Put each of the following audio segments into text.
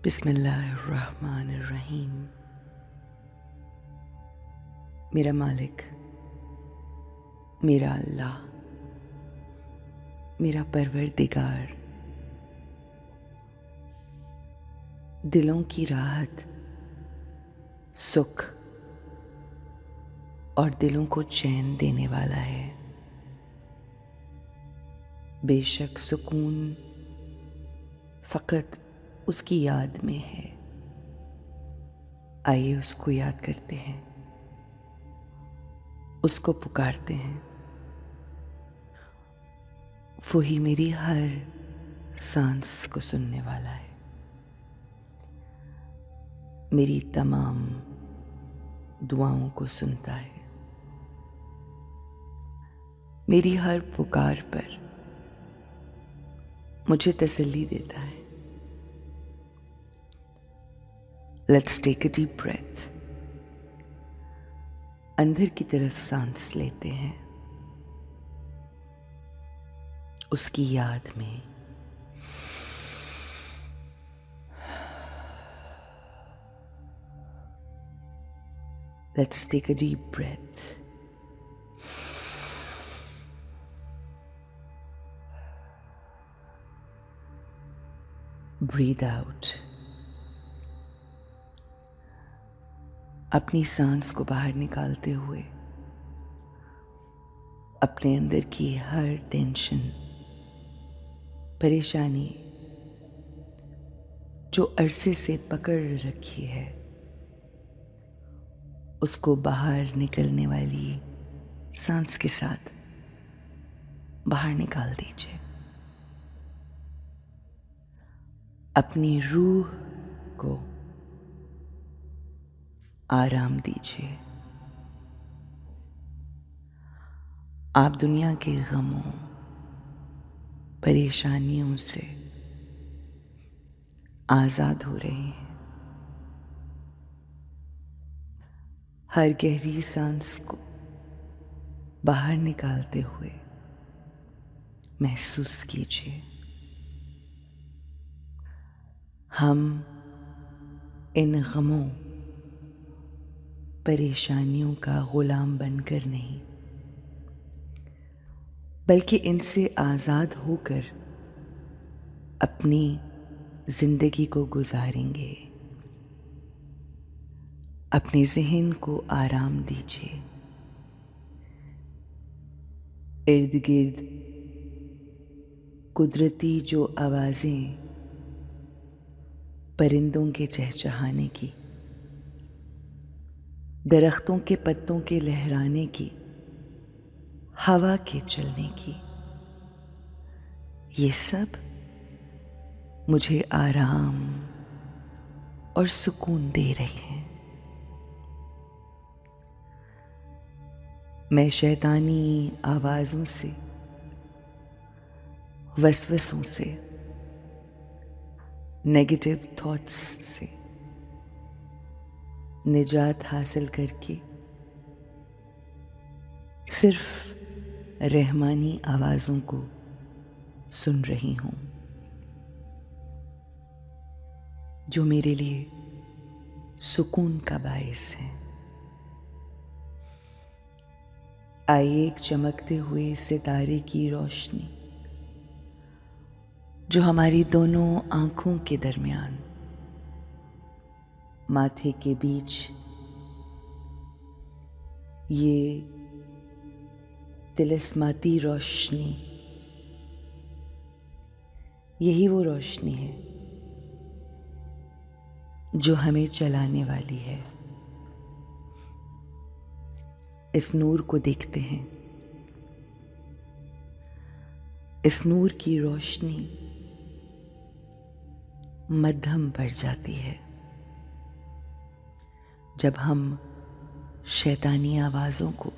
बिस्मिल्लाहिर्रहमानिर्रहीम। मेरा मालिक, मेरा अल्लाह, मेरा परवरदिगार दिलों की राहत, सुख और दिलों को चैन देने वाला है। बेशक सुकून फ़कत उसकी याद में है। आइए उसको याद करते हैं, उसको पुकारते हैं। वो ही मेरी हर सांस को सुनने वाला है, मेरी तमाम दुआओं को सुनता है, मेरी हर पुकार पर मुझे तसल्ली देता है। Let's take a deep breath. अंदर की तरफ सांस लेते हैं, उसकी याद में। Let's take a deep breath. Breathe out. अपनी सांस को बाहर निकालते हुए अपने अंदर की हर टेंशन, परेशानी जो अरसे से पकड़ रखी है, उसको बाहर निकलने वाली सांस के साथ बाहर निकाल दीजिए। अपनी रूह को आराम दीजिए। आप दुनिया के गमों, परेशानियों से आज़ाद हो रहे हैं। हर गहरी सांस को बाहर निकालते हुए महसूस कीजिए, हम इन गमों, परेशानियों का गुलाम बनकर नहीं, बल्कि इनसे आज़ाद होकर अपनी जिंदगी को गुजारेंगे। अपने ज़हन को आराम दीजिए। इर्द गिर्द कुदरती जो आवाज़ें, परिंदों के चहचहाने की, दरख्तों के पत्तों के लहराने की, हवा के चलने की, ये सब मुझे आराम और सुकून दे रहे हैं। मैं शैतानी आवाज़ों से, वसवसों से, नेगेटिव थॉट्स से निजात हासिल करके सिर्फ रहमानी आवाज़ों को सुन रही हूँ, जो मेरे लिए सुकून का बायस है। आइए एक चमकते हुए सितारे की रोशनी जो हमारी दोनों आंखों के दरमियान, माथे के बीच, ये तिलिस्माती रोशनी, यही वो रोशनी है जो हमें चलाने वाली है। इस नूर को देखते हैं। इस नूर की रोशनी मध्यम पड़ जाती है जब हम शैतानी आवाज़ों को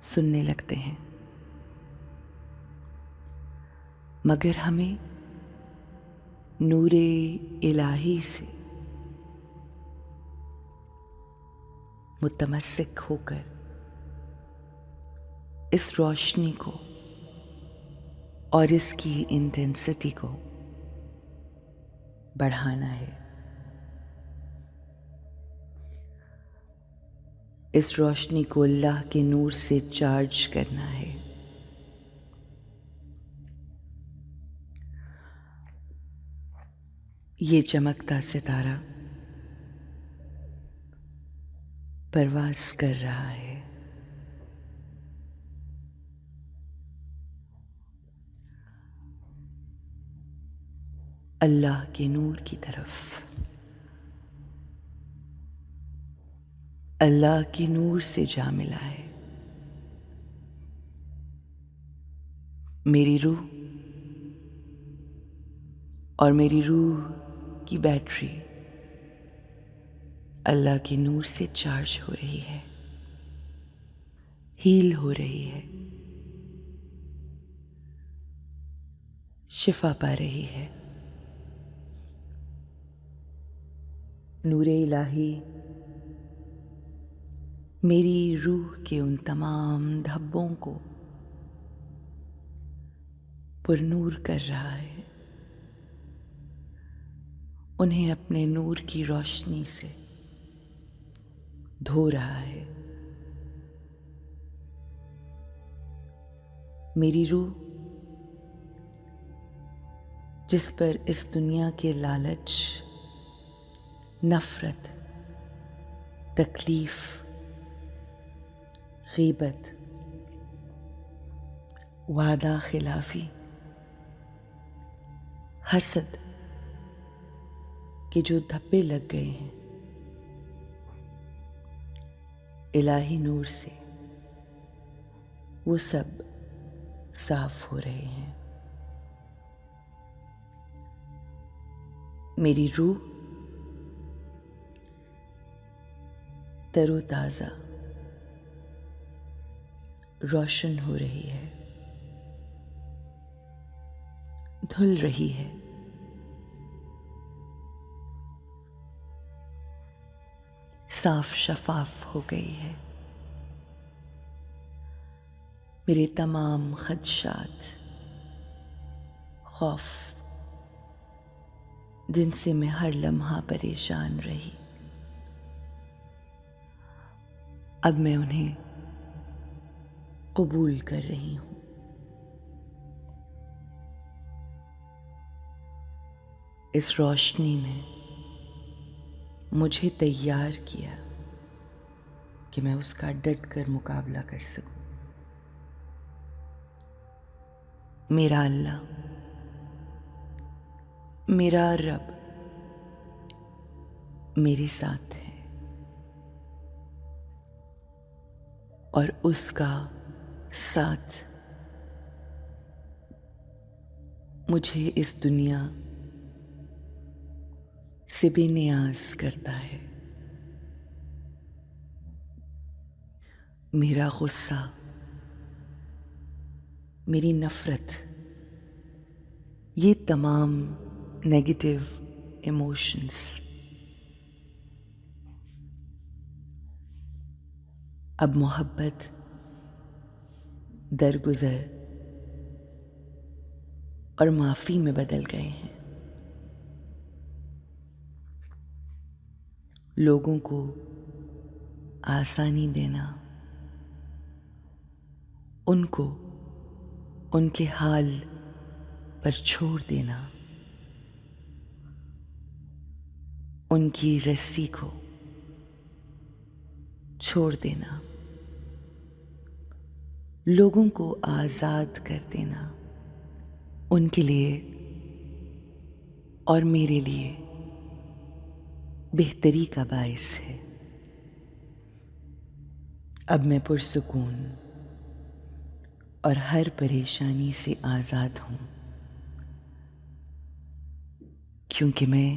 सुनने लगते हैं, मगर हमें नूरे इलाही से मुतमस्सिक होकर इस रोशनी को और इसकी इंटेंसिटी को बढ़ाना है। इस रोशनी को अल्लाह के नूर से चार्ज करना है। ये चमकता सितारा परवाज़ कर रहा है। अल्लाह के नूर की तरफ। अल्लाह की नूर से जा मिला है। मेरी रूह और मेरी रूह की बैटरी अल्लाह के नूर से चार्ज हो रही है, हील हो रही है, शिफा पा रही है। नूरे इलाही मेरी रूह के उन तमाम धब्बों को पुरनूर कर रहा है, उन्हें अपने नूर की रोशनी से धो रहा है। मेरी रूह जिस पर इस दुनिया के लालच, नफरत, तकलीफ, गीबत, वादा खिलाफी, हसद के जो धब्बे लग गए हैं, इलाही नूर से वो सब साफ हो रहे हैं। मेरी रूह तरोताजा रोशन हो रही है, धुल रही है। साफ शफाफ हो गई है। मेरे तमाम खदशात, खौफ, जिनसे मैं हर लम्हा परेशान रही, अब मैं उन्हें कबूल कर रही हूं। इस रोशनी ने मुझे तैयार किया कि मैं उसका डट कर मुकाबला कर सकूं। मेरा अल्लाह, मेरा रब मेरे साथ है और उसका साथ मुझे इस दुनिया से बेनियाज करता है। मेरा गुस्सा, मेरी नफरत, ये तमाम नेगेटिव इमोशंस अब मोहब्बत, दरगुजर और माफ़ी में बदल गए हैं। लोगों को आसानी देना, उनको उनके हाल पर छोड़ देना, उनकी रस्सी को छोड़ देना, लोगों को आज़ाद कर देना, उनके लिए और मेरे लिए बेहतरी का बायस है। अब मैं पुरसुकून और हर परेशानी से आज़ाद हूँ, क्योंकि मैं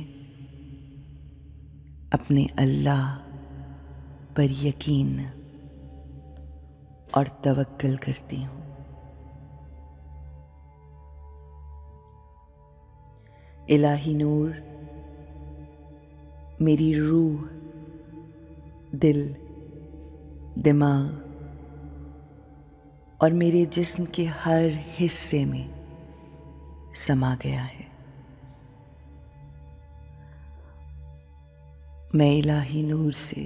अपने अल्लाह पर यकीन और तवक्कल करती हूँ। इलाही नूर मेरी रूह, दिल, दिमाग और मेरे जिस्म के हर हिस्से में समा गया है। मैं इलाही नूर से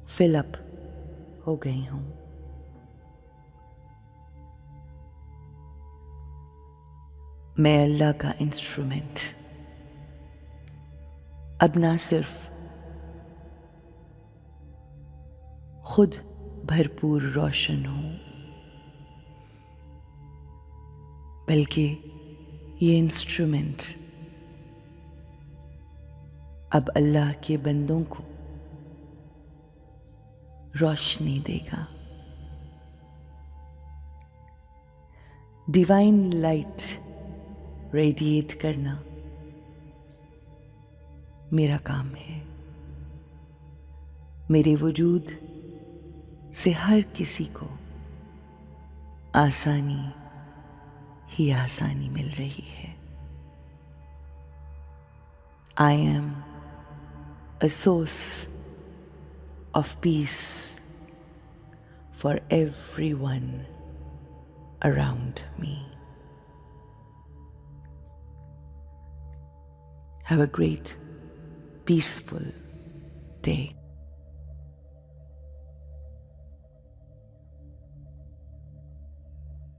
फिलअप हो गई हूँ। मैं अल्लाह का इंस्ट्रूमेंट अब ना सिर्फ खुद भरपूर रोशन हूँ, बल्कि ये इंस्ट्रूमेंट अब अल्लाह के बंदों को रोशनी देगा। डिवाइन लाइट रेडिएट करना मेरा काम है। मेरे वजूद से हर किसी को आसानी ही आसानी मिल रही है। I am a source of peace for everyone around me. Have a great, peaceful day.